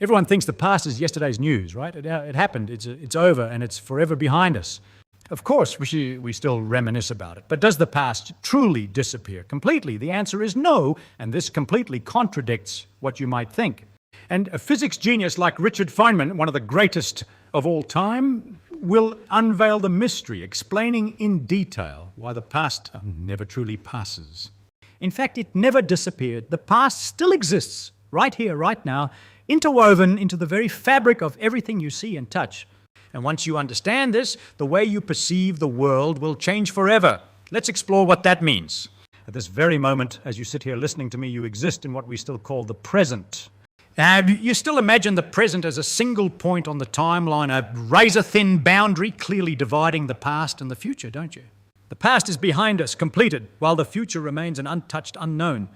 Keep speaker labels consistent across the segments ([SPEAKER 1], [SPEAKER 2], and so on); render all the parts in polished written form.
[SPEAKER 1] Everyone thinks the past is yesterday's news, right? It happened, it's over, and it's forever behind us. Of course, we still reminisce about it. But does the past truly disappear completely? The answer is no, and this completely contradicts what you might think. And a physics genius like Richard Feynman, one of the greatest of all time, will unveil the mystery, explaining in detail why the past never truly passes. In fact, it never disappeared. The past still exists, right here, right now, interwoven into the very fabric of everything you see and touch. And once you understand this, the way you perceive the world will change forever. Let's explore what that means. At this very moment, as you sit here listening to me, you exist in what we still call the present. You still imagine the present as a single point on the timeline, a razor-thin boundary clearly dividing the past and the future, don't you? The past is behind us, completed, while the future remains an untouched unknown.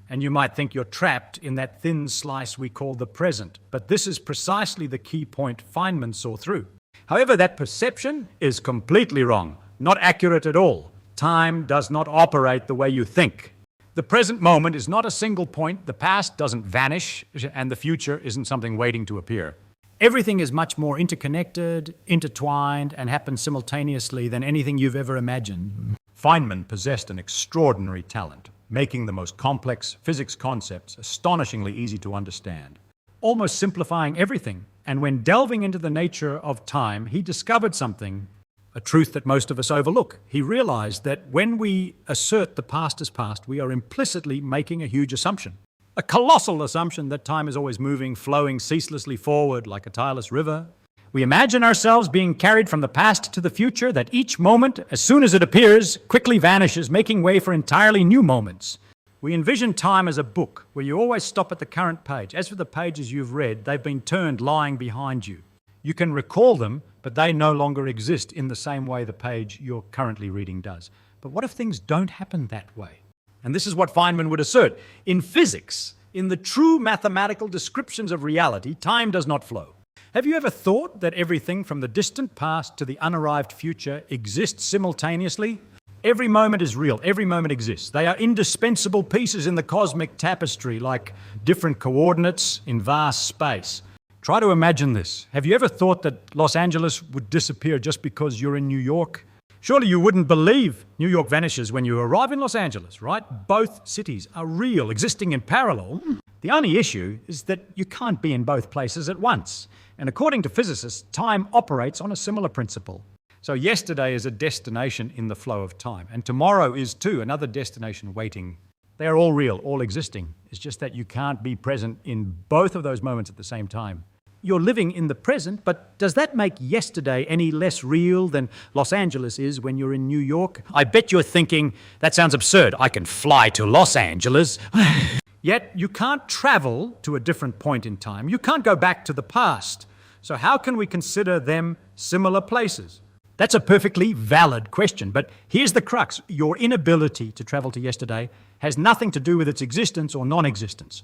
[SPEAKER 1] And you might think you're trapped in that thin slice we call the present. But this is precisely the key point Feynman saw through. However, that perception is completely wrong, not accurate at all. Time does not operate the way you think. The present moment is not a single point, the past doesn't vanish, and the future isn't something waiting to appear. Everything is much more interconnected, intertwined, and happens simultaneously than anything you've ever imagined. Feynman possessed an extraordinary talent, making the most complex physics concepts astonishingly easy to understand, almost simplifying everything. And when delving into the nature of time, he discovered something, a truth that most of us overlook. He realized that when we assert the past as past, we are implicitly making a huge assumption. A colossal assumption that time is always moving, flowing ceaselessly forward like a tireless river. We imagine ourselves being carried from the past to the future, that each moment, as soon as it appears, quickly vanishes, making way for entirely new moments. We envision time as a book where you always stop at the current page. As for the pages you've read, they've been turned lying behind you. You can recall them, but they no longer exist in the same way the page you're currently reading does. But what if things don't happen that way? And this is what Feynman would assert. In physics, in the true mathematical descriptions of reality, time does not flow. Have you ever thought that everything from the distant past to the unarrived future exists simultaneously? Every moment is real, every moment exists. They are indispensable pieces in the cosmic tapestry, like different coordinates in vast space. Try to imagine this. Have you ever thought that Los Angeles would disappear just because you're in New York? Surely you wouldn't believe New York vanishes when you arrive in Los Angeles, right? Both cities are real, existing in parallel. The only issue is that you can't be in both places at once. And according to physicists, time operates on a similar principle. So yesterday is a destination in the flow of time, and tomorrow is too, another destination waiting. They are all real, all existing. It's just that you can't be present in both of those moments at the same time. You're living in the present, but does that make yesterday any less real than Los Angeles is when you're in New York? I bet you're thinking, that sounds absurd. I can fly to Los Angeles. Yet you can't travel to a different point in time. You can't go back to the past. So how can we consider them similar places? That's a perfectly valid question, but here's the crux. Your inability to travel to yesterday has nothing to do with its existence or non-existence.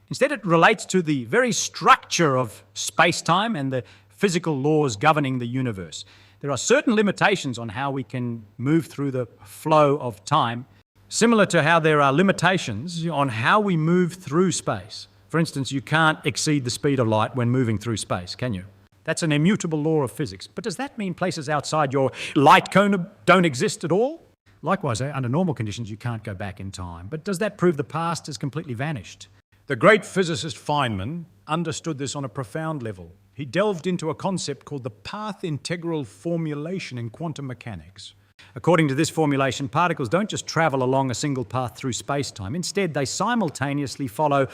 [SPEAKER 1] Instead, it relates to the very structure of space-time and the physical laws governing the universe. There are certain limitations on how we can move through the flow of time, similar to how there are limitations on how we move through space. For instance, you can't exceed the speed of light when moving through space, can you? That's an immutable law of physics. But does that mean places outside your light cone don't exist at all? Likewise, under normal conditions, you can't go back in time. But does that prove the past has completely vanished? The great physicist Feynman understood this on a profound level. He delved into a concept called the path integral formulation in quantum mechanics. According to this formulation, particles don't just travel along a single path through space-time. Instead, they simultaneously follow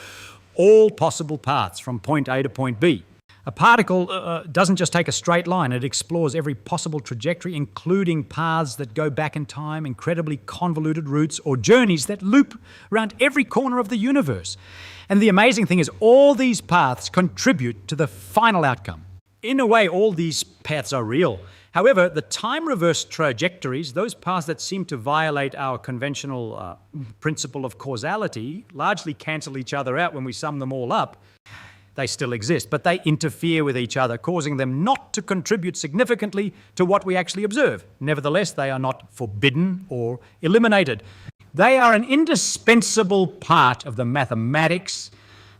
[SPEAKER 1] all possible paths from point A to point B. A particle doesn't just take a straight line, it explores every possible trajectory, including paths that go back in time, incredibly convoluted routes, or journeys that loop around every corner of the universe. And the amazing thing is, all these paths contribute to the final outcome. In a way, all these paths are real. However, the time-reversed trajectories, those paths that seem to violate our conventional principle of causality, largely cancel each other out when we sum them all up. They still exist, but they interfere with each other, causing them not to contribute significantly to what we actually observe. Nevertheless, they are not forbidden or eliminated. They are an indispensable part of the mathematics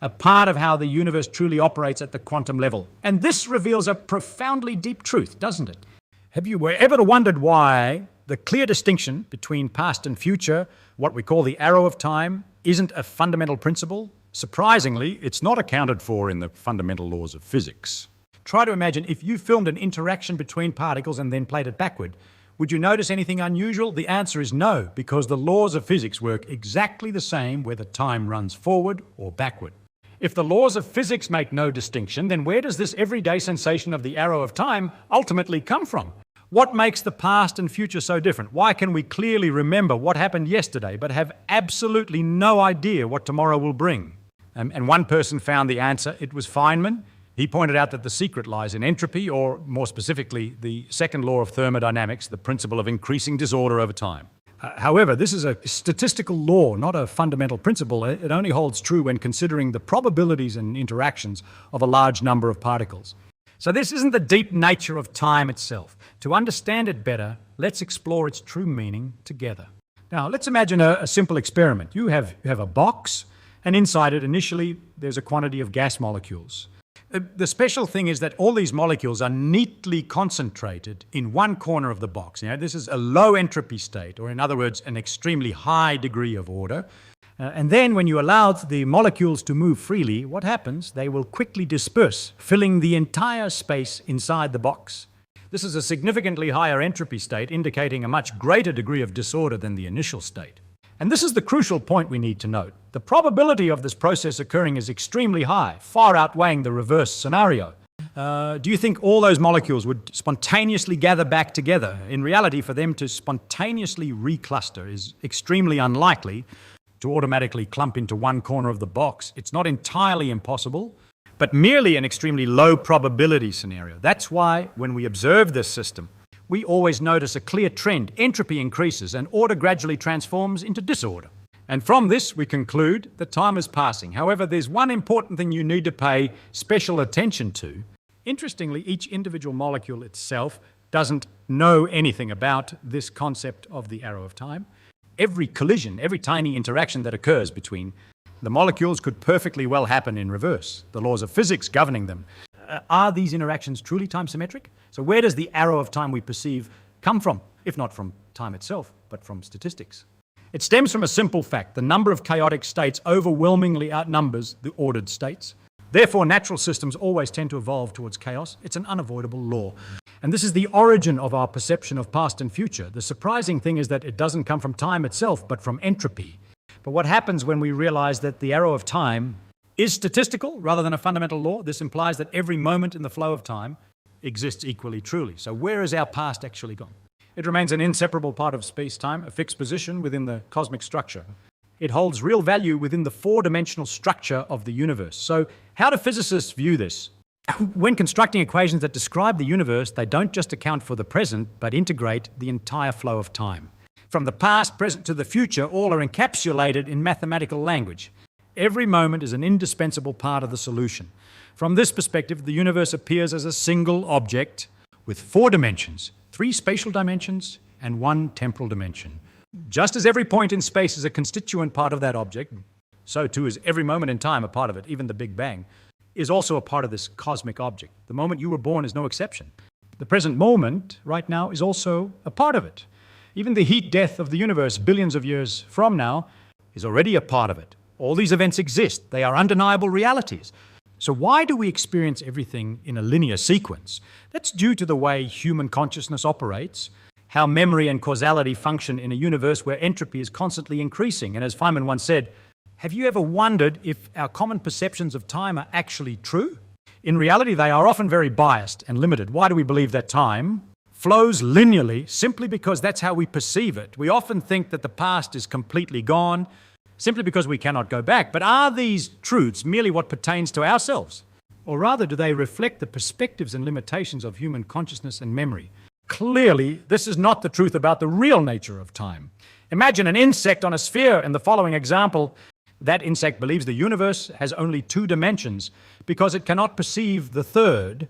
[SPEAKER 1] a part of how the universe truly operates at the quantum level. And this reveals a profoundly deep truth, doesn't it? Have you ever wondered why the clear distinction between past and future, what we call the arrow of time, isn't a fundamental principle? Surprisingly, it's not accounted for in the fundamental laws of physics. Try to imagine if you filmed an interaction between particles and then played it backward. Would you notice anything unusual? The answer is no, because the laws of physics work exactly the same whether time runs forward or backward. If the laws of physics make no distinction, then where does this everyday sensation of the arrow of time ultimately come from? What makes the past and future so different? Why can we clearly remember what happened yesterday but have absolutely no idea what tomorrow will bring? And one person found the answer. It was Feynman. He pointed out that the secret lies in entropy, or more specifically, the second law of thermodynamics, the principle of increasing disorder over time. However, this is a statistical law, not a fundamental principle. It only holds true when considering the probabilities and interactions of a large number of particles. So this isn't the deep nature of time itself. To understand it better, let's explore its true meaning together. Now, let's imagine a simple experiment. You have a box, and inside it, initially, there's a quantity of gas molecules. The special thing is that all these molecules are neatly concentrated in one corner of the box. This is a low entropy state, or in other words, an extremely high degree of order. And then when you allow the molecules to move freely, what happens? They will quickly disperse, filling the entire space inside the box. This is a significantly higher entropy state, indicating a much greater degree of disorder than the initial state. And this is the crucial point we need to note. The probability of this process occurring is extremely high, far outweighing the reverse scenario. Do you think all those molecules would spontaneously gather back together? In reality, for them to spontaneously recluster is extremely unlikely. To automatically clump into one corner of the box, it's not entirely impossible, but merely an extremely low probability scenario. That's why when we observe this system, we always notice a clear trend. Entropy increases and order gradually transforms into disorder. And from this, we conclude that time is passing. However, there's one important thing you need to pay special attention to. Interestingly, each individual molecule itself doesn't know anything about this concept of the arrow of time. Every collision, every tiny interaction that occurs between the molecules could perfectly well happen in reverse, the laws of physics governing them. Are these interactions truly time-symmetric? So where does the arrow of time we perceive come from, if not from time itself, but from statistics? It stems from a simple fact. The number of chaotic states overwhelmingly outnumbers the ordered states. Therefore, natural systems always tend to evolve towards chaos. It's an unavoidable law. And this is the origin of our perception of past and future. The surprising thing is that it doesn't come from time itself, but from entropy. But what happens when we realize that the arrow of time is statistical rather than a fundamental law? This implies that every moment in the flow of time exists equally truly. So where is our past actually gone? It remains an inseparable part of space-time, a fixed position within the cosmic structure. It holds real value within the four-dimensional structure of the universe. So how do physicists view this? When constructing equations that describe the universe, they don't just account for the present, but integrate the entire flow of time. From the past, present to the future, all are encapsulated in mathematical language. Every moment is an indispensable part of the solution. From this perspective, the universe appears as a single object with four dimensions, 3 spatial dimensions and 1 temporal dimension. Just as every point in space is a constituent part of that object, so too is every moment in time a part of it. Even the Big Bang is also a part of this cosmic object. The moment you were born is no exception. The present moment, right now, is also a part of it. Even the heat death of the universe billions of years from now is already a part of it. All these events exist. They are undeniable realities. So why do we experience everything in a linear sequence? That's due to the way human consciousness operates, how memory and causality function in a universe where entropy is constantly increasing. And as Feynman once said, have you ever wondered if our common perceptions of time are actually true? In reality, they are often very biased and limited. Why do we believe that time flows linearly? Simply because that's how we perceive it. We often think that the past is completely gone, simply because we cannot go back. But are these truths merely what pertains to ourselves? Or rather, do they reflect the perspectives and limitations of human consciousness and memory? Clearly, this is not the truth about the real nature of time. Imagine an insect on a sphere in the following example. That insect believes the universe has only 2 dimensions because it cannot perceive the third.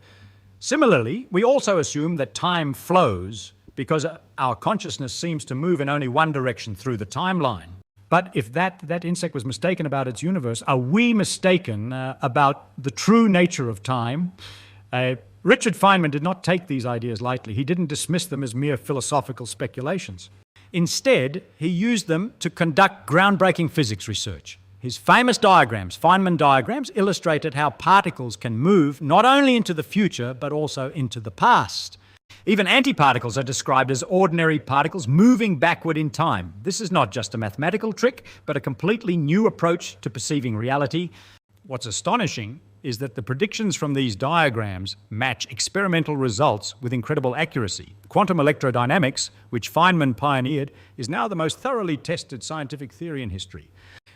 [SPEAKER 1] Similarly, we also assume that time flows because our consciousness seems to move in only one direction through the timeline. But if that insect was mistaken about its universe, are we mistaken about the true nature of time? Richard Feynman did not take these ideas lightly. He didn't dismiss them as mere philosophical speculations. Instead, he used them to conduct groundbreaking physics research. His famous diagrams, Feynman diagrams, illustrated how particles can move not only into the future, but also into the past. Even antiparticles are described as ordinary particles moving backward in time. This is not just a mathematical trick, but a completely new approach to perceiving reality. What's astonishing is that the predictions from these diagrams match experimental results with incredible accuracy. Quantum electrodynamics, which Feynman pioneered, is now the most thoroughly tested scientific theory in history.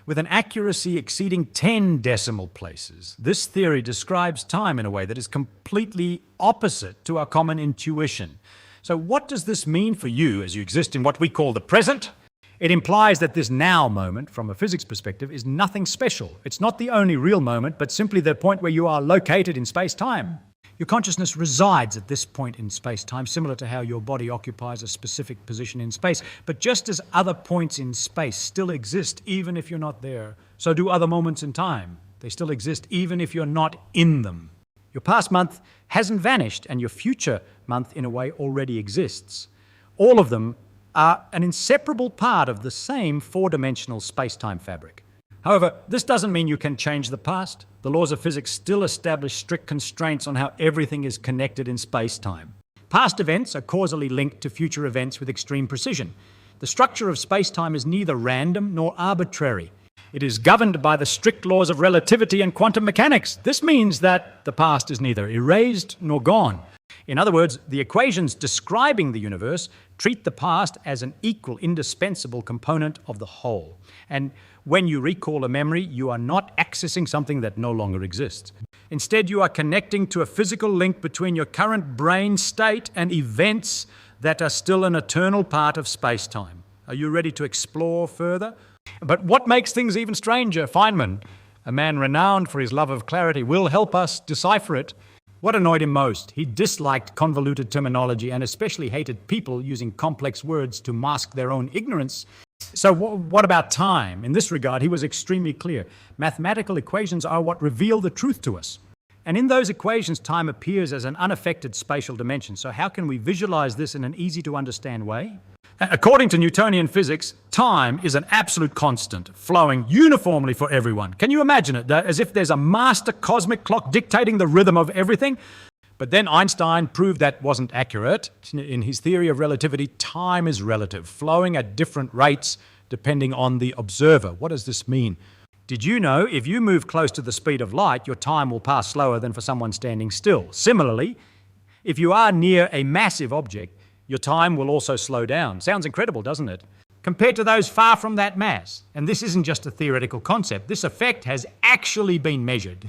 [SPEAKER 1] With an accuracy exceeding 10 decimal places, this theory describes time in a way that is completely opposite to our common intuition. So what does this mean for you as you exist in what we call the present? It implies that this now moment, from a physics perspective, is nothing special. It's not the only real moment, but simply the point where you are located in space-time. Your consciousness resides at this point in space-time, similar to how your body occupies a specific position in space. But just as other points in space still exist even if you're not there, so do other moments in time. They still exist even if you're not in them. Your past month hasn't vanished, and your future month, in a way, already exists. All of them are an inseparable part of the same four-dimensional space-time fabric. However, this doesn't mean you can change the past. The laws of physics still establish strict constraints on how everything is connected in space-time. Past events are causally linked to future events with extreme precision. The structure of space-time is neither random nor arbitrary. It is governed by the strict laws of relativity and quantum mechanics. This means that the past is neither erased nor gone. In other words, the equations describing the universe treat the past as an equal, indispensable component of the whole. And when you recall a memory, you are not accessing something that no longer exists. Instead, you are connecting to a physical link between your current brain state and events that are still an eternal part of space-time. Are you ready to explore further? But what makes things even stranger? Feynman, a man renowned for his love of clarity, will help us decipher it. What annoyed him most? He disliked convoluted terminology and especially hated people using complex words to mask their own ignorance. So what about time? In this regard, he was extremely clear. Mathematical equations are what reveal the truth to us. And in those equations, time appears as an unaffected spatial dimension. So how can we visualize this in an easy-to-understand way? According to Newtonian physics, time is an absolute constant, flowing uniformly for everyone. Can you imagine it? As if there's a master cosmic clock dictating the rhythm of everything? But then Einstein proved that wasn't accurate. In his theory of relativity, time is relative, flowing at different rates depending on the observer. What does this mean? Did you know if you move close to the speed of light, your time will pass slower than for someone standing still? Similarly, if you are near a massive object, your time will also slow down. Sounds incredible, doesn't it? Compared to those far from that mass. And this isn't just a theoretical concept. This effect has actually been measured.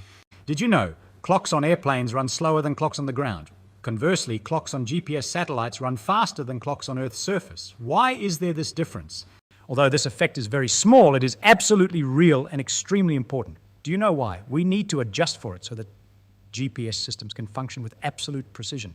[SPEAKER 1] Did you know clocks on airplanes run slower than clocks on the ground? Conversely, clocks on GPS satellites run faster than clocks on Earth's surface. Why is there this difference? Although this effect is very small, it is absolutely real and extremely important. Do you know why? We need to adjust for it so that GPS systems can function with absolute precision.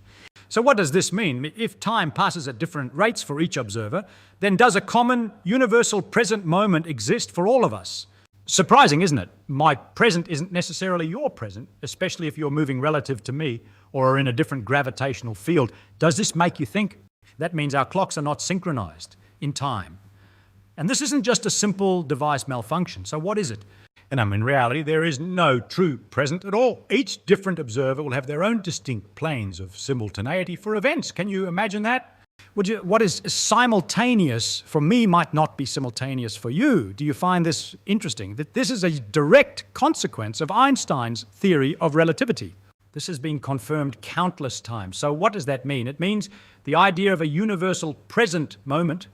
[SPEAKER 1] So what does this mean? If time passes at different rates for each observer, then does a common universal present moment exist for all of us? Surprising, isn't it? My present isn't necessarily your present, especially if you're moving relative to me or are in a different gravitational field. Does this make you think? That means our clocks are not synchronized in time. And this isn't just a simple device malfunction. So what is it? And in reality, there is no true present at all. Each different observer will have their own distinct planes of simultaneity for events. Can you imagine that? What is simultaneous for me might not be simultaneous for you. Do you find this interesting? That this is a direct consequence of Einstein's theory of relativity. This has been confirmed countless times. So what does that mean? It means the idea of a universal present moment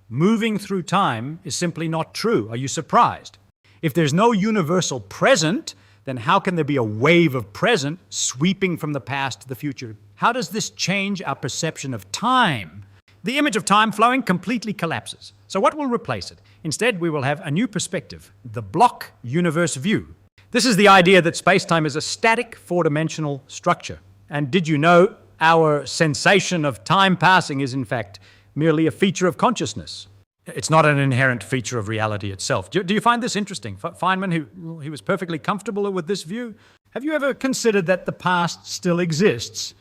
[SPEAKER 1] moving through time is simply not true. Are you surprised? If there's no universal present, then how can there be a wave of present sweeping from the past to the future? How does this change our perception of time? The image of time flowing completely collapses. So what will replace it? Instead, we will have a new perspective, the block universe view. This is the idea that space-time is a static four-dimensional structure. And did you know our sensation of time passing is in fact merely a feature of consciousness? It's not an inherent feature of reality itself. Do you find this interesting? Feynman, he was perfectly comfortable with this view. Have you ever considered that the past still exists?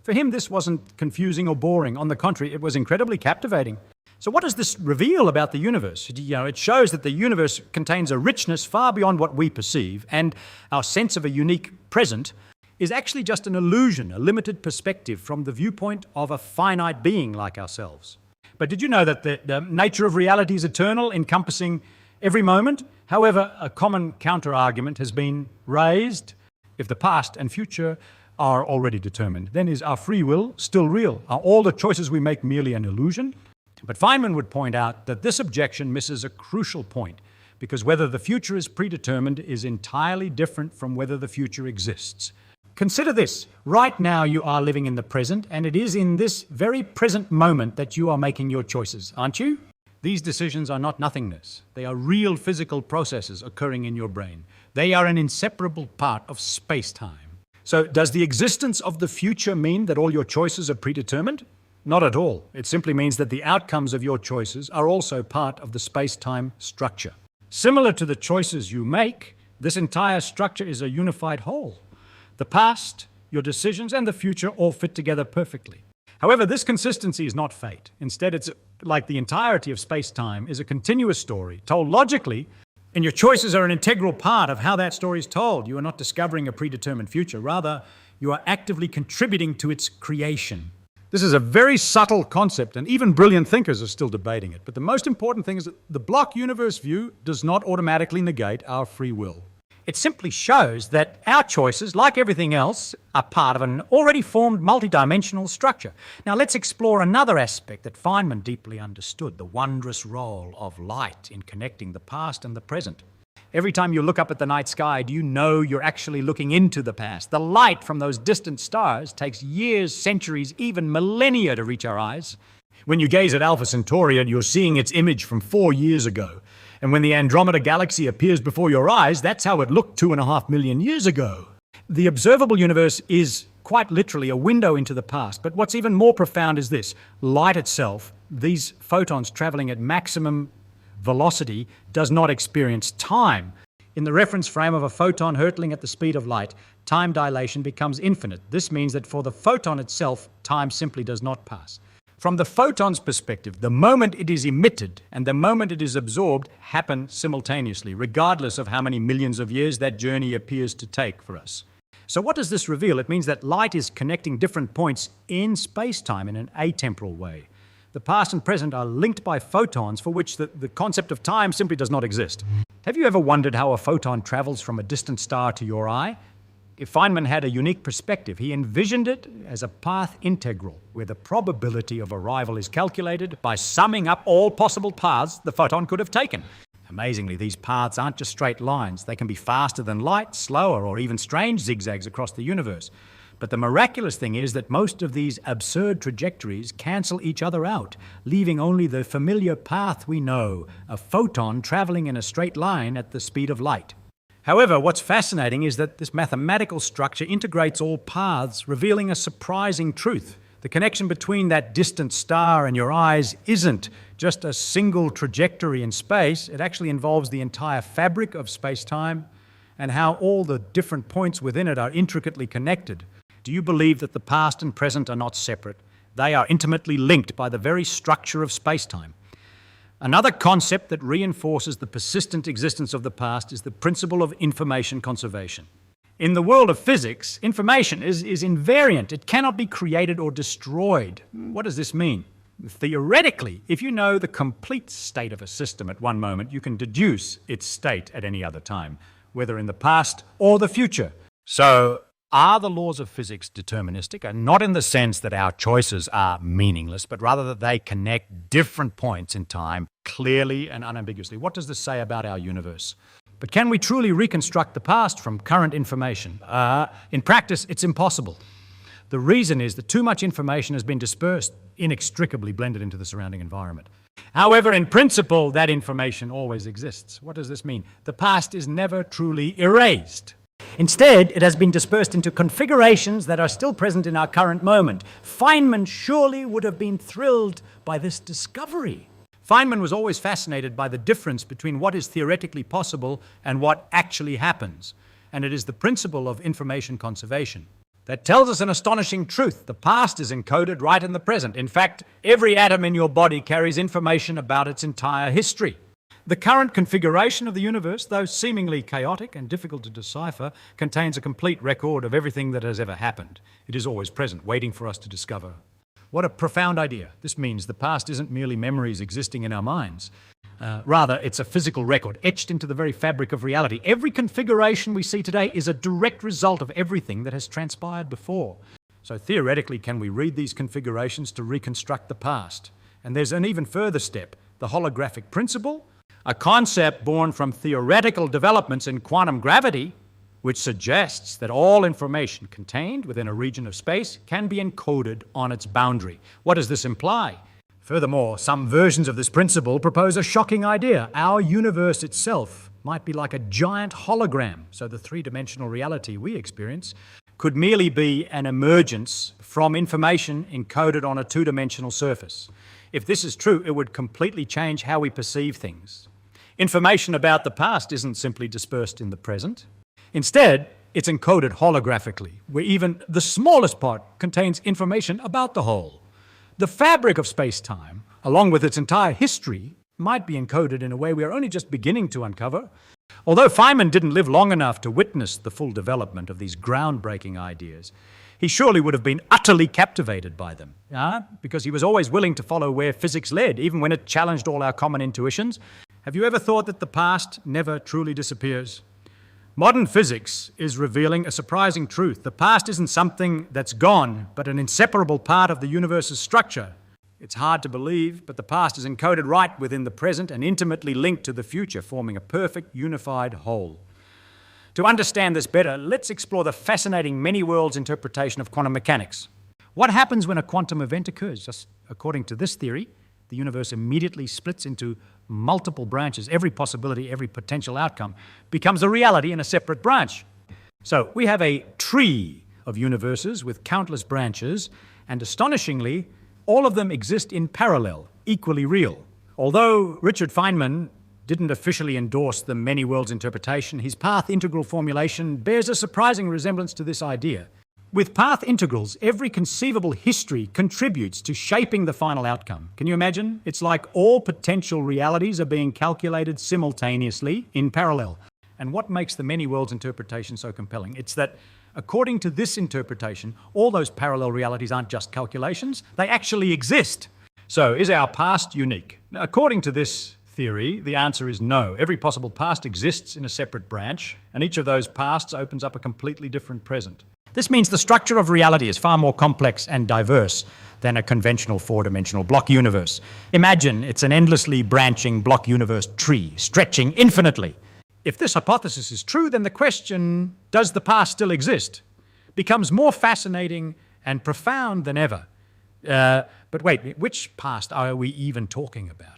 [SPEAKER 1] For him, this wasn't confusing or boring. On the contrary, it was incredibly captivating. So what does this reveal about the universe? It shows that the universe contains a richness far beyond what we perceive, and our sense of a unique present is actually just an illusion, a limited perspective from the viewpoint of a finite being like ourselves. But did you know that the nature of reality is eternal, encompassing every moment? However, a common counter-argument has been raised. If the past and future are already determined, then is our free will still real? Are all the choices we make merely an illusion? But Feynman would point out that this objection misses a crucial point, because whether the future is predetermined is entirely different from whether the future exists. Consider this. Right now you are living in the present, and it is in this very present moment that you are making your choices, aren't you? These decisions are not nothingness. They are real physical processes occurring in your brain. They are an inseparable part of space-time. So does the existence of the future mean that all your choices are predetermined? Not at all. It simply means that the outcomes of your choices are also part of the space-time structure. Similar to the choices you make, this entire structure is a unified whole. The past, your decisions, and the future all fit together perfectly. However, this consistency is not fate. Instead, it's like the entirety of space-time is a continuous story, told logically, and your choices are an integral part of how that story is told. You are not discovering a predetermined future. Rather, you are actively contributing to its creation. This is a very subtle concept, and even brilliant thinkers are still debating it. But the most important thing is that the block universe view does not automatically negate our free will. It simply shows that our choices, like everything else, are part of an already formed multidimensional structure. Now let's explore another aspect that Feynman deeply understood, the wondrous role of light in connecting the past and the present. Every time you look up at the night sky, do you know you're actually looking into the past? The light from those distant stars takes years, centuries, even millennia to reach our eyes. When you gaze at Alpha Centauri, you're seeing its image from 4 years ago. And when the Andromeda Galaxy appears before your eyes, that's how it looked 2.5 million years ago. The observable universe is quite literally a window into the past. But what's even more profound is this. Light itself, these photons traveling at maximum velocity, does not experience time. In the reference frame of a photon hurtling at the speed of light, time dilation becomes infinite. This means that for the photon itself, time simply does not pass. From the photon's perspective, the moment it is emitted and the moment it is absorbed happen simultaneously, regardless of how many millions of years that journey appears to take for us. So what does this reveal? It means that light is connecting different points in space-time in an atemporal way. The past and present are linked by photons for which the concept of time simply does not exist. Have you ever wondered how a photon travels from a distant star to your eye? If Feynman had a unique perspective, he envisioned it as a path integral, where the probability of arrival is calculated by summing up all possible paths the photon could have taken. Amazingly, these paths aren't just straight lines. They can be faster than light, slower, or even strange zigzags across the universe. But the miraculous thing is that most of these absurd trajectories cancel each other out, leaving only the familiar path we know, a photon traveling in a straight line at the speed of light. However, what's fascinating is that this mathematical structure integrates all paths, revealing a surprising truth. The connection between that distant star and your eyes isn't just a single trajectory in space. It actually involves the entire fabric of space-time and how all the different points within it are intricately connected. Do you believe that the past and present are not separate? They are intimately linked by the very structure of space-time. Another concept that reinforces the persistent existence of the past is the principle of information conservation. In the world of physics, information is invariant. It cannot be created or destroyed. What does this mean? Theoretically, if you know the complete state of a system at one moment, you can deduce its state at any other time, whether in the past or the future. So, are the laws of physics deterministic? And not in the sense that our choices are meaningless, but rather that they connect different points in time clearly and unambiguously. What does this say about our universe? But can we truly reconstruct the past from current information? In practice, it's impossible. The reason is that too much information has been dispersed, inextricably blended into the surrounding environment. However, in principle, that information always exists. What does this mean? The past is never truly erased. Instead, it has been dispersed into configurations that are still present in our current moment. Feynman surely would have been thrilled by this discovery. Feynman was always fascinated by the difference between what is theoretically possible and what actually happens, and it is the principle of information conservation that tells us an astonishing truth. The past is encoded right in the present. In fact, every atom in your body carries information about its entire history. The current configuration of the universe, though seemingly chaotic and difficult to decipher, contains a complete record of everything that has ever happened. It is always present, waiting for us to discover. What a profound idea. This means the past isn't merely memories existing in our minds. Rather, it's a physical record etched into the very fabric of reality. Every configuration we see today is a direct result of everything that has transpired before. So theoretically, can we read these configurations to reconstruct the past? And there's an even further step, the holographic principle, a concept born from theoretical developments in quantum gravity, which suggests that all information contained within a region of space can be encoded on its boundary. What does this imply? Furthermore, some versions of this principle propose a shocking idea. Our universe itself might be like a giant hologram, so the three-dimensional reality we experience could merely be an emergence from information encoded on a two-dimensional surface. If this is true, it would completely change how we perceive things. Information about the past isn't simply dispersed in the present. Instead, it's encoded holographically, where even the smallest part contains information about the whole. The fabric of space-time, along with its entire history, might be encoded in a way we are only just beginning to uncover. Although Feynman didn't live long enough to witness the full development of these groundbreaking ideas, he surely would have been utterly captivated by them, because he was always willing to follow where physics led, even when it challenged all our common intuitions. Have you ever thought that the past never truly disappears? Modern physics is revealing a surprising truth. The past isn't something that's gone, but an inseparable part of the universe's structure. It's hard to believe, but the past is encoded right within the present and intimately linked to the future, forming a perfect, unified whole. To understand this better, let's explore the fascinating many-worlds interpretation of quantum mechanics. What happens when a quantum event occurs? Just according to this theory, the universe immediately splits into multiple branches. Every possibility, every potential outcome becomes a reality in a separate branch. So we have a tree of universes with countless branches, and astonishingly, all of them exist in parallel, equally real. Although Richard Feynman didn't officially endorse the many worlds interpretation, his path integral formulation bears a surprising resemblance to this idea. With path integrals, every conceivable history contributes to shaping the final outcome. Can you imagine? It's like all potential realities are being calculated simultaneously in parallel. And what makes the many worlds interpretation so compelling? It's that, according to this interpretation, all those parallel realities aren't just calculations, they actually exist. So, is our past unique? Now, according to this theory, the answer is no. Every possible past exists in a separate branch, and each of those pasts opens up a completely different present. This means the structure of reality is far more complex and diverse than a conventional four-dimensional block universe. Imagine it's an endlessly branching block universe tree, stretching infinitely. If this hypothesis is true, then the question, does the past still exist, becomes more fascinating and profound than ever. But wait, which past are we even talking about?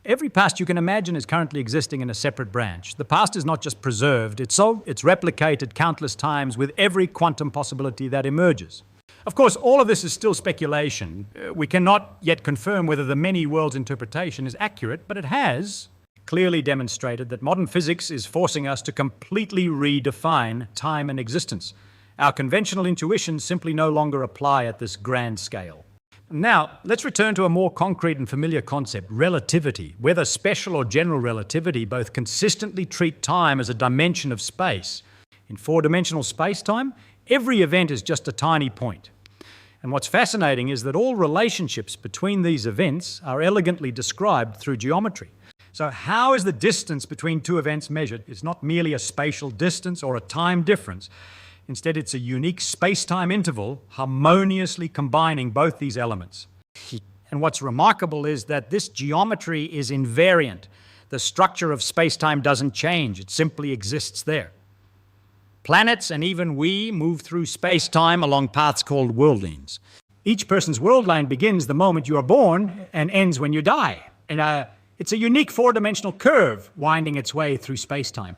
[SPEAKER 1] Every past you can imagine is currently existing in a separate branch. The past is not just preserved, it's replicated countless times with every quantum possibility that emerges. Of course, all of this is still speculation. We cannot yet confirm whether the many worlds interpretation is accurate, but it has clearly demonstrated that modern physics is forcing us to completely redefine time and existence. Our conventional intuitions simply no longer apply at this grand scale. Now, let's return to a more concrete and familiar concept, relativity. Whether special or general relativity both consistently treat time as a dimension of space. In four-dimensional space-time, every event is just a tiny point. And what's fascinating is that all relationships between these events are elegantly described through geometry. So how is the distance between two events measured? It's not merely a spatial distance or a time difference. Instead, it's a unique space-time interval harmoniously combining both these elements. And what's remarkable is that this geometry is invariant. The structure of space-time doesn't change, it simply exists there. Planets and even we move through space-time along paths called worldlines. Each person's world line begins the moment you are born and ends when you die. And it's a unique four-dimensional curve winding its way through space-time.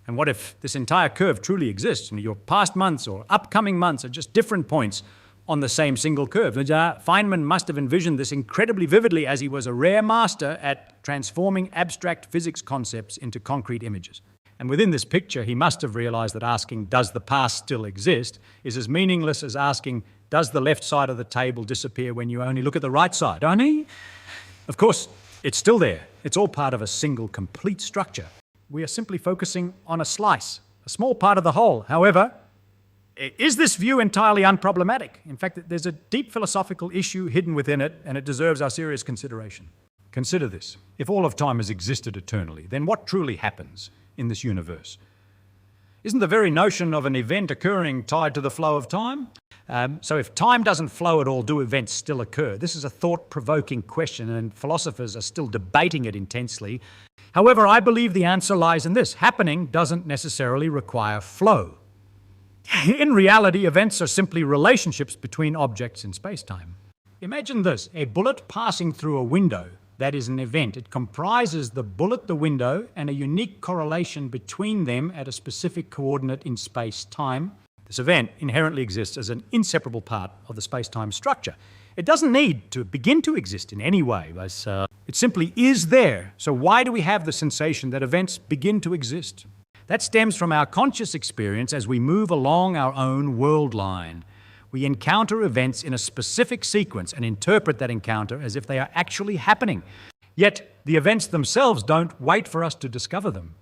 [SPEAKER 1] And what if this entire curve truly exists? And your past months or upcoming months are just different points on the same single curve. Feynman must have envisioned this incredibly vividly, as he was a rare master at transforming abstract physics concepts into concrete images. And within this picture, he must have realized that asking, does the past still exist, is as meaningless as asking, does the left side of the table disappear when you only look at the right side? Of course, it's still there. It's all part of a single, complete structure. We are simply focusing on a slice, a small part of the whole. However, is this view entirely unproblematic? In fact, there's a deep philosophical issue hidden within it, and it deserves our serious consideration. Consider this. If all of time has existed eternally, then what truly happens in this universe? Isn't the very notion of an event occurring tied to the flow of time? So if time doesn't flow at all, do events still occur? This is a thought-provoking question, and philosophers are still debating it intensely. However, I believe the answer lies in this. Happening doesn't necessarily require flow. In reality, events are simply relationships between objects in space-time. Imagine this, a bullet passing through a window. That is an event. It comprises the bullet, the window, and a unique correlation between them at a specific coordinate in space-time. This event inherently exists as an inseparable part of the space-time structure. It doesn't need to begin to exist in any way. It simply is there. So why do we have the sensation that events begin to exist? That stems from our conscious experience as we move along our own world line. We encounter events in a specific sequence and interpret that encounter as if they are actually happening. Yet the events themselves don't wait for us to discover them.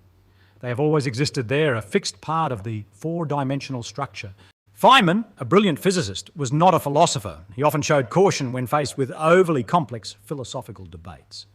[SPEAKER 1] They have always existed there, a fixed part of the four-dimensional structure. Feynman, a brilliant physicist, was not a philosopher. He often showed caution when faced with overly complex philosophical debates.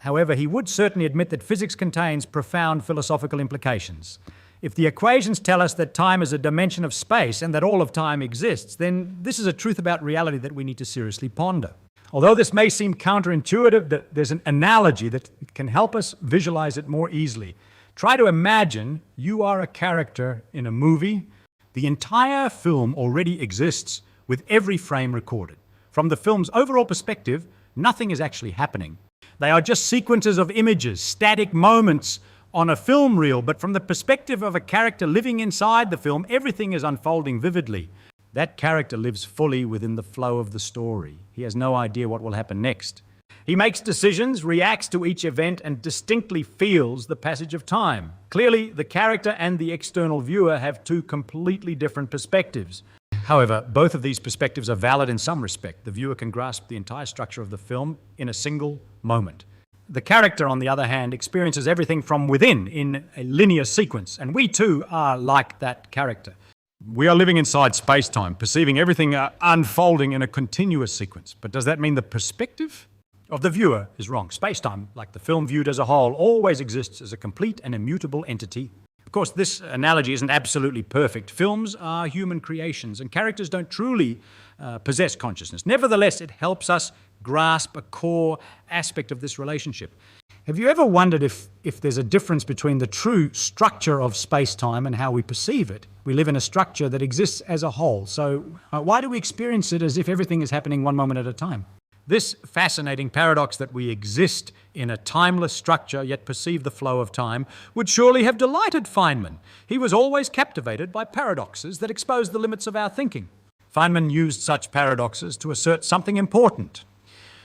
[SPEAKER 1] However, he would certainly admit that physics contains profound philosophical implications. If the equations tell us that time is a dimension of space and that all of time exists, then this is a truth about reality that we need to seriously ponder. Although this may seem counterintuitive, there's an analogy that can help us visualize it more easily. Try to imagine you are a character in a movie. The entire film already exists with every frame recorded. From the film's overall perspective, nothing is actually happening. They are just sequences of images, static moments on a film reel, but from the perspective of a character living inside the film, everything is unfolding vividly. That character lives fully within the flow of the story. He has no idea what will happen next. He makes decisions, reacts to each event, and distinctly feels the passage of time. Clearly, the character and the external viewer have two completely different perspectives. However, both of these perspectives are valid in some respect. The viewer can grasp the entire structure of the film in a single moment. The character, on the other hand, experiences everything from within in a linear sequence, and we too are like that character. We are living inside space-time, perceiving everything unfolding in a continuous sequence. But does that mean the perspective of the viewer is wrong? Space-time, like the film viewed as a whole, always exists as a complete and immutable entity. Of course, this analogy isn't absolutely perfect. Films are human creations, and characters don't truly possess consciousness. Nevertheless, it helps us grasp a core aspect of this relationship. Have you ever wondered if there's a difference between the true structure of space-time and how we perceive it? We live in a structure that exists as a whole, so why do we experience it as if everything is happening one moment at a time? This fascinating paradox that we exist in a timeless structure yet perceive the flow of time would surely have delighted Feynman. He was always captivated by paradoxes that expose the limits of our thinking. Feynman used such paradoxes to assert something important.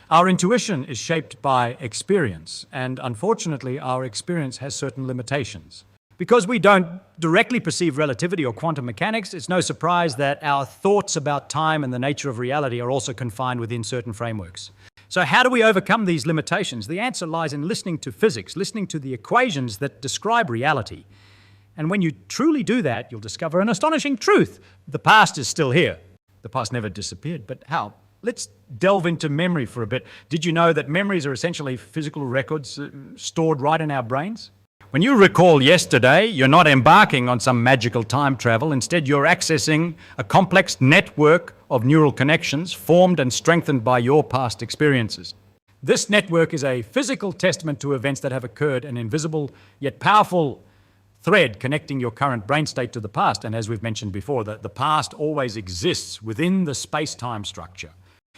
[SPEAKER 1] Our intuition is shaped by experience, and unfortunately our experience has certain limitations. Because we don't directly perceive relativity or quantum mechanics, it's no surprise that our thoughts about time and the nature of reality are also confined within certain frameworks. So how do we overcome these limitations? The answer lies in listening to physics, listening to the equations that describe reality. And when you truly do that, you'll discover an astonishing truth. The past is still here. The past never disappeared, but how? Let's delve into memory for a bit. Did you know that memories are essentially physical records stored right in our brains? When you recall yesterday, you're not embarking on some magical time travel. Instead, you're accessing a complex network of neural connections formed and strengthened by your past experiences. This network is a physical testament to events that have occurred, an invisible yet powerful thread connecting your current brain state to the past. And as we've mentioned before, the past always exists within the space-time structure.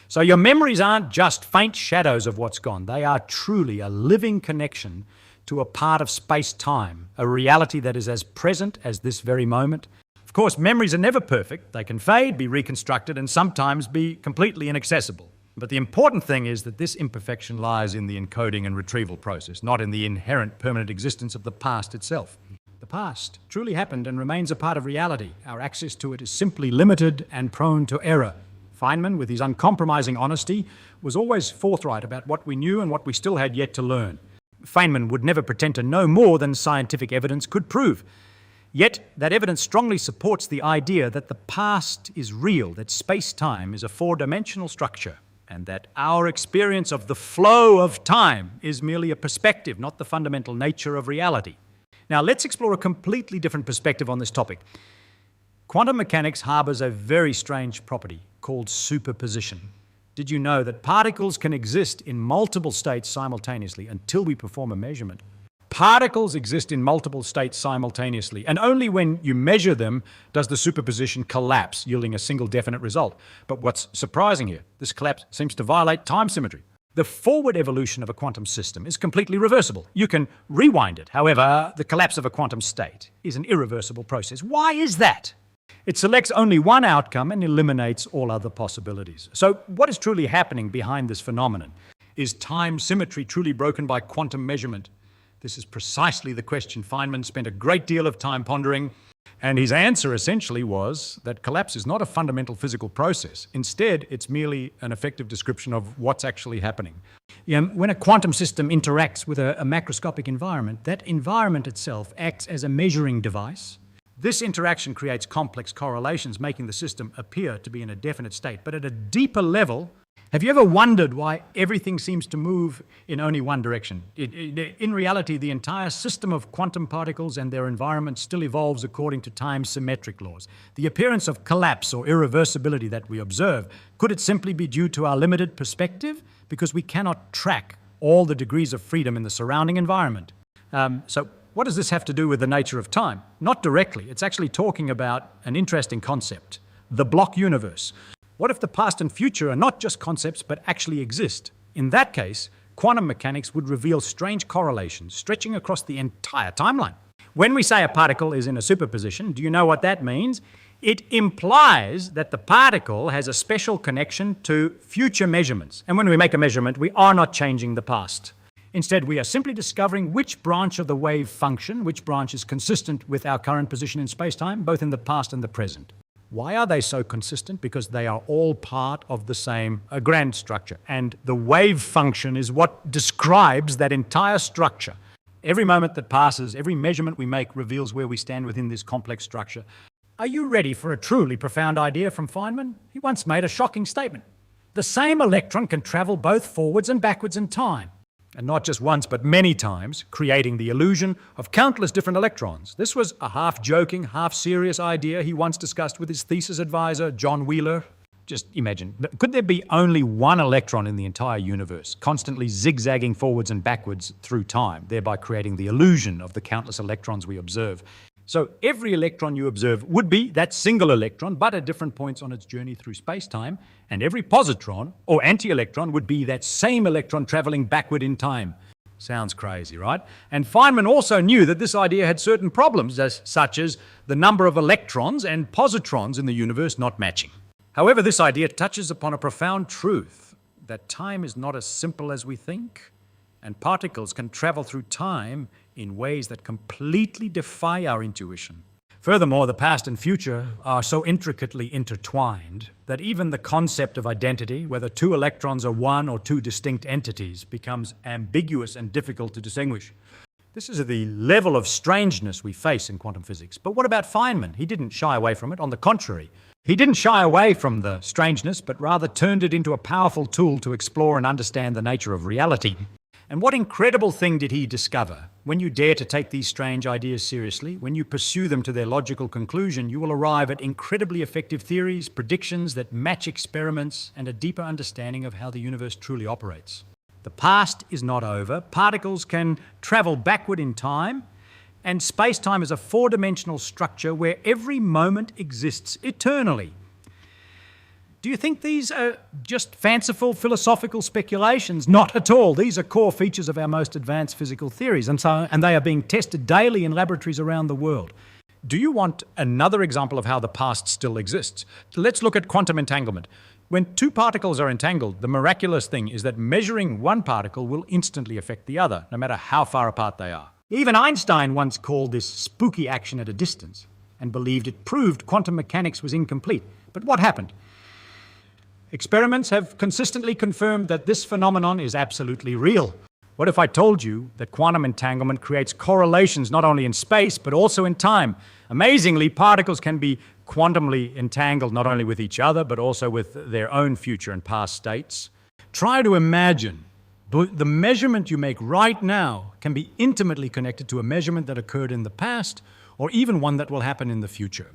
[SPEAKER 1] So your memories aren't just faint shadows of what's gone. They are truly a living connection to a part of space-time, a reality that is as present as this very moment. Of course, memories are never perfect. They can fade, be reconstructed, and sometimes be completely inaccessible. But the important thing is that this imperfection lies in the encoding and retrieval process, not in the inherent permanent existence of the past itself. The past truly happened and remains a part of reality. Our access to it is simply limited and prone to error. Feynman, with his uncompromising honesty, was always forthright about what we knew and what we still had yet to learn. Feynman would never pretend to know more than scientific evidence could prove. Yet, that evidence strongly supports the idea that the past is real, that space-time is a four-dimensional structure, and that our experience of the flow of time is merely a perspective, not the fundamental nature of reality. Now, let's explore a completely different perspective on this topic. Quantum mechanics harbors a very strange property called superposition. Did you know that particles can exist in multiple states simultaneously until we perform a measurement? Particles exist in multiple states simultaneously, and only when you measure them does the superposition collapse, yielding a single definite result. But what's surprising here, this collapse seems to violate time symmetry. The forward evolution of a quantum system is completely reversible. You can rewind it. However, the collapse of a quantum state is an irreversible process. Why is that? It selects only one outcome and eliminates all other possibilities. So what is truly happening behind this phenomenon? Is time symmetry truly broken by quantum measurement? This is precisely the question Feynman spent a great deal of time pondering, and his answer essentially was that collapse is not a fundamental physical process. Instead, it's merely an effective description of what's actually happening. When a quantum system interacts with a macroscopic environment, that environment itself acts as a measuring device. This interaction creates complex correlations, making the system appear to be in a definite state. But at a deeper level, have you ever wondered why everything seems to move in only one direction? In reality, the entire system of quantum particles and their environment still evolves according to time-symmetric laws. The appearance of collapse or irreversibility that we observe, could it simply be due to our limited perspective? Because we cannot track all the degrees of freedom in the surrounding environment. So what does this have to do with the nature of time? Not directly. It's actually talking about an interesting concept, the block universe. What if the past and future are not just concepts but actually exist? In that case, quantum mechanics would reveal strange correlations stretching across the entire timeline. When we say a particle is in a superposition, do you know what that means? It implies that the particle has a special connection to future measurements. And when we make a measurement, we are not changing the past. Instead, we are simply discovering which branch of the wave function, which branch is consistent with our current position in space-time, both in the past and the present. Why are they so consistent? Because they are all part of the same grand structure. And the wave function is what describes that entire structure. Every moment that passes, every measurement we make reveals where we stand within this complex structure. Are you ready for a truly profound idea from Feynman? He once made a shocking statement. The same electron can travel both forwards and backwards in time. And not just once, but many times, creating the illusion of countless different electrons. This was a half-joking, half-serious idea he once discussed with his thesis advisor, John Wheeler. Just imagine, could there be only one electron in the entire universe, constantly zigzagging forwards and backwards through time, thereby creating the illusion of the countless electrons we observe? So every electron you observe would be that single electron, but at different points on its journey through space-time, and every positron or anti-electron would be that same electron traveling backward in time. Sounds crazy, right? And Feynman also knew that this idea had certain problems, such as the number of electrons and positrons in the universe not matching. However, this idea touches upon a profound truth, that time is not as simple as we think, and particles can travel through time in ways that completely defy our intuition. Furthermore, the past and future are so intricately intertwined that even the concept of identity, whether two electrons are one or two distinct entities, becomes ambiguous and difficult to distinguish. This is the level of strangeness we face in quantum physics. But what about Feynman? He didn't shy away from it. On the contrary, he didn't shy away from the strangeness, but rather turned it into a powerful tool to explore and understand the nature of reality. And what incredible thing did he discover? When you dare to take these strange ideas seriously, when you pursue them to their logical conclusion, you will arrive at incredibly effective theories, predictions that match experiments, and a deeper understanding of how the universe truly operates. The past is not over. Particles can travel backward in time, and space-time is a four-dimensional structure where every moment exists eternally. Do you think these are just fanciful philosophical speculations? Not at all. These are core features of our most advanced physical theories, and they are being tested daily in laboratories around the world. Do you want another example of how the past still exists? Let's look at quantum entanglement. When two particles are entangled, the miraculous thing is that measuring one particle will instantly affect the other, no matter how far apart they are. Even Einstein once called this spooky action at a distance and believed it proved quantum mechanics was incomplete. But what happened? Experiments have consistently confirmed that this phenomenon is absolutely real. What if I told you that quantum entanglement creates correlations not only in space, but also in time? Amazingly, particles can be quantumly entangled not only with each other, but also with their own future and past states. Try to imagine the measurement you make right now can be intimately connected to a measurement that occurred in the past, or even one that will happen in the future.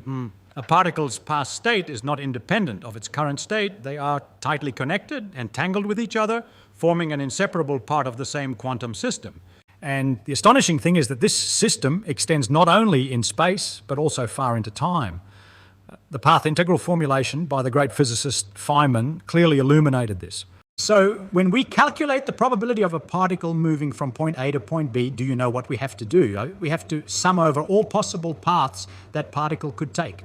[SPEAKER 1] A particle's past state is not independent of its current state. They are tightly connected, entangled with each other, forming an inseparable part of the same quantum system. And the astonishing thing is that this system extends not only in space, but also far into time. The path integral formulation by the great physicist Feynman clearly illuminated this. So when we calculate the probability of a particle moving from point A to point B, do you know what we have to do? We have to sum over all possible paths that particle could take.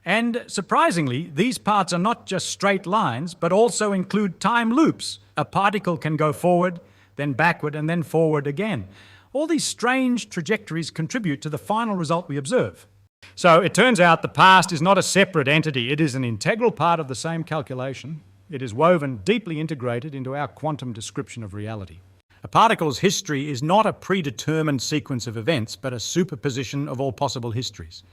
[SPEAKER 1] And surprisingly, these paths are not just straight lines, but also include time loops. A particle can go forward, then backward, and then forward again. All these strange trajectories contribute to the final result we observe. So it turns out the past is not a separate entity. It is an integral part of the same calculation. It is woven, deeply integrated into our quantum description of reality. A particle's history is not a predetermined sequence of events, but a superposition of all possible histories.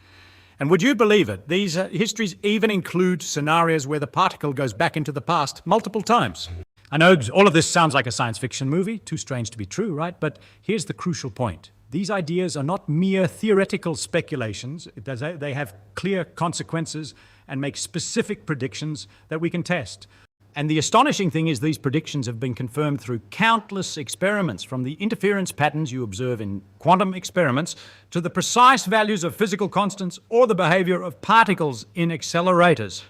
[SPEAKER 1] And would you believe it, these histories even include scenarios where the particle goes back into the past multiple times. I know all of this sounds like a science fiction movie, too strange to be true, right? But here's the crucial point. These ideas are not mere theoretical speculations. They have clear consequences and make specific predictions that we can test. And the astonishing thing is these predictions have been confirmed through countless experiments, from the interference patterns you observe in quantum experiments to the precise values of physical constants or the behavior of particles in accelerators.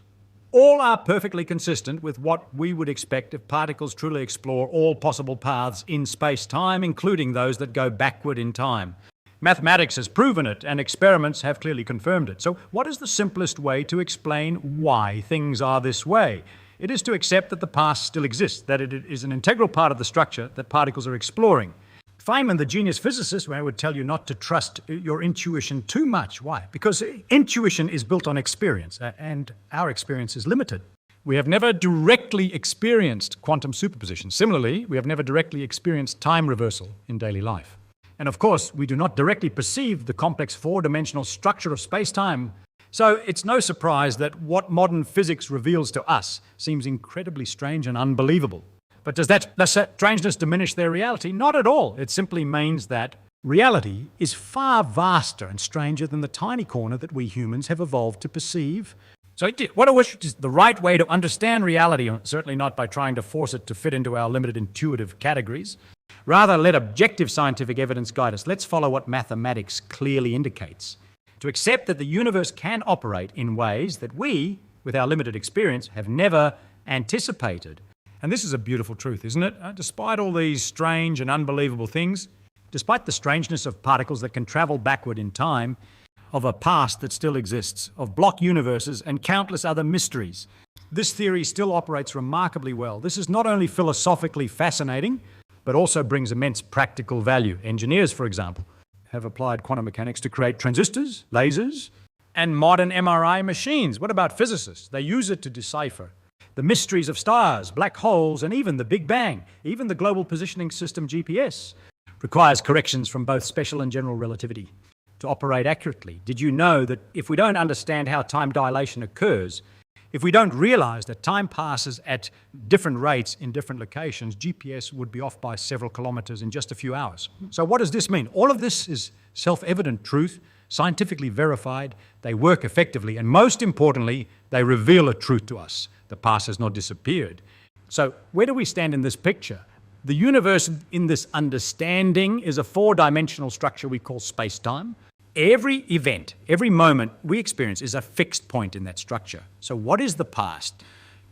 [SPEAKER 1] All are perfectly consistent with what we would expect if particles truly explore all possible paths in space-time, including those that go backward in time. Mathematics has proven it, and experiments have clearly confirmed it. So what is the simplest way to explain why things are this way? It is to accept that the past still exists, that it is an integral part of the structure that particles are exploring. Feynman, the genius physicist, would tell you not to trust your intuition too much. Why? Because intuition is built on experience, and our experience is limited. We have never directly experienced quantum superposition. Similarly, we have never directly experienced time reversal in daily life. And of course, we do not directly perceive the complex four-dimensional structure of space-time. So it's no surprise that what modern physics reveals to us seems incredibly strange and unbelievable. But does that strangeness diminish their reality? Not at all. It simply means that reality is far vaster and stranger than the tiny corner that we humans have evolved to perceive. So what I wish is the right way to understand reality, certainly not by trying to force it to fit into our limited intuitive categories. Rather, let objective scientific evidence guide us. Let's follow what mathematics clearly indicates. To accept that the universe can operate in ways that we, with our limited experience, have never anticipated. And this is a beautiful truth, isn't it? Despite all these strange and unbelievable things, despite the strangeness of particles that can travel backward in time, of a past that still exists, of block universes and countless other mysteries, this theory still operates remarkably well. This is not only philosophically fascinating, but also brings immense practical value. Engineers, for example, have applied quantum mechanics to create transistors, lasers, and modern MRI machines. What about physicists? They use it to decipher the mysteries of stars, black holes, and even the Big Bang. Even the Global Positioning System, GPS, requires corrections from both special and general relativity to operate accurately. Did you know that if we don't understand how time dilation occurs, if we don't realize that time passes at different rates in different locations, GPS would be off by several kilometers in just a few hours. So what does this mean? All of this is self-evident truth, scientifically verified, they work effectively, and most importantly, they reveal a truth to us. The past has not disappeared. So where do we stand in this picture? The universe in this understanding is a four-dimensional structure we call space-time. Every event, every moment we experience is a fixed point in that structure. So what is the past?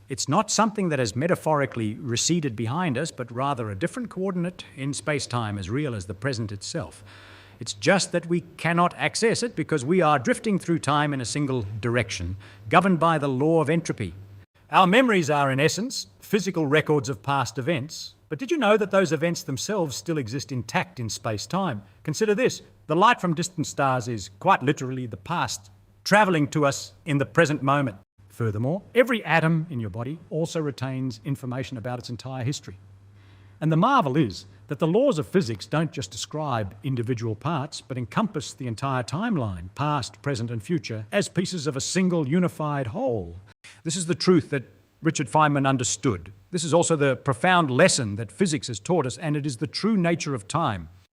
[SPEAKER 1] It's not something that has metaphorically receded behind us, but rather a different coordinate in space-time as real as the present itself. It's just that we cannot access it because we are drifting through time in a single direction, governed by the law of entropy. Our memories are, in essence, physical records of past events. But did you know that those events themselves still exist intact in space-time? Consider this. The light from distant stars is quite literally the past, travelling to us in the present moment. Furthermore, every atom in your body also retains information about its entire history. And the marvel is that the laws of physics don't just describe individual parts, but encompass the entire timeline, past, present, and future, as pieces of a single unified whole. This is the truth that Richard Feynman understood. This is also the profound lesson that physics has taught us, and it is the true nature of time.